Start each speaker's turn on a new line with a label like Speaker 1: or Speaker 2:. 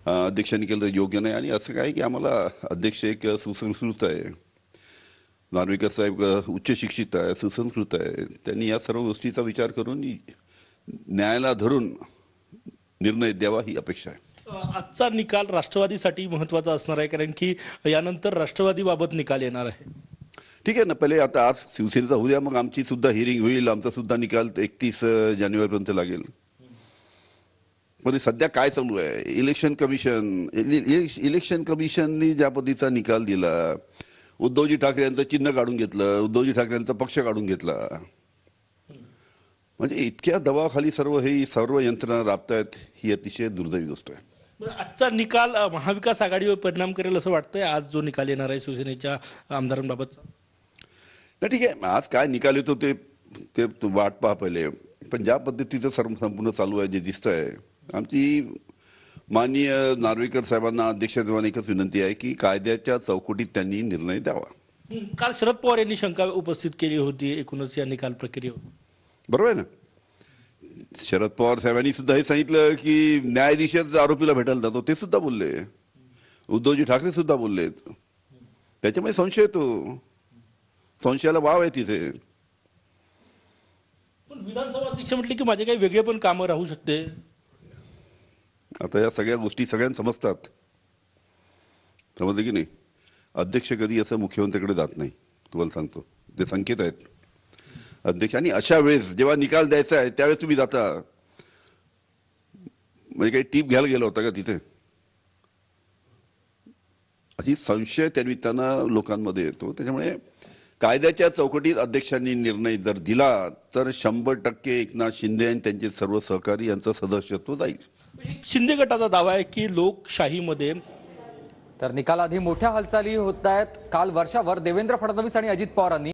Speaker 1: अध्यक्षांनी केलं तर योग्य नाही. आणि असं काय की आम्हाला अध्यक्ष एक सुसंस्कृत आहे, नार्वेकर साहेब उच्च शिक्षित आहे, सुसंस्कृत आहे. त्यांनी या सर्व गोष्टीचा विचार करून न्यायाला धरून निर्णय द्यावा ही अपेक्षा आहे.
Speaker 2: आजचा निकाल राष्ट्रवादीसाठी महत्त्वाचा असणार आहे, कारण की यानंतर राष्ट्रवादीबाबत निकाल येणार आहे.
Speaker 1: ठीक आहे ना, पहिले आता आज शिवसेनेचा होऊ द्या, मग आमची सुद्धा हिअरिंग होईल, आमचा सुद्धा निकाल 31 जानेवारीपर्यंत लागेल. पण सध्या काय चालू आहे, इलेक्शन कमिशननी ज्या पद्धतीचा निकाल दिला, उद्धवजी ठाकरे यांचं चिन्ह काढून घेतलं, उद्धवजी ठाकरे यांचा पक्ष काढून घेतला, म्हणजे इतक्या दबावाखाली सर्व यंत्रणा राबतायत, ही अतिशय दुर्दैवी गोष्ट आहे.
Speaker 2: आजचा निकाल महाविकास आघाडीवर परिणाम करेल असं वाटतंय, आज जो निकाल येणार आहे शिवसेनेच्या आमदारांबाबत?
Speaker 1: नाही, ठीक आहे, आज काय निकाल येतो ते वाट पहा पहिले. पण ज्या पद्धतीचं संपूर्ण चालू आहे, जे दिसत आहे, आमची माननीय नार्वेकर साहेबांना अध्यक्षांना एकच विनंती आहे की कायद्याच्या चौकटीत त्यांनी निर्णय द्यावा.
Speaker 2: काल शरद पवार यांनी शंका उपस्थित केली होती एकूणच या निकाल प्रक्रियेवर.
Speaker 1: बरोबर आहे ना. शरद पवार साहेबांनी सुद्धा हे सांगितलं की न्यायाधीशच आरोपीला भेटायला जातो, ते सुद्धा बोलले. उद्धवजी ठाकरे सुद्धा बोलले. त्याच्यामुळे संशय येतो, संशयाला वाव आहे तिथे.
Speaker 2: पण विधानसभा अध्यक्ष म्हटले की माझे काही वेगळे पण कामं राहू शकते.
Speaker 1: आता या सगळ्या गोष्टी सगळ्यांना समजतात, समजलं की नाही. अध्यक्ष कधी असं मुख्यमंत्र्याकडे जात नाही, तुम्हाला सांगतो. ते संकेत आहेत अध्यक्ष. आणि अशा वेळेस जेव्हा निकाल द्यायचा आहे त्यावेळेस तुम्ही जाता, म्हणजे काही टीप घ्यायला गेला होता का तिथे, अशी संशय त्यानिमित्तानं लोकांमध्ये येतो. त्याच्यामुळे कायद्याच्या चौकटीत अध्यक्षांनी निर्णय जर दिला तर 100% एकनाथ शिंदे आणि त्यांचे सर्व सहकारी यांचं सदस्यत्व जाईल.
Speaker 2: शिंदे गटाचा दावा आहे की लोकशाहीमध्ये
Speaker 3: तर निकालाआधी मोठ्या हालचाली होत आहेत. काल वर्षावर देवेंद्र फडणवीस आणि अजित पवारांनी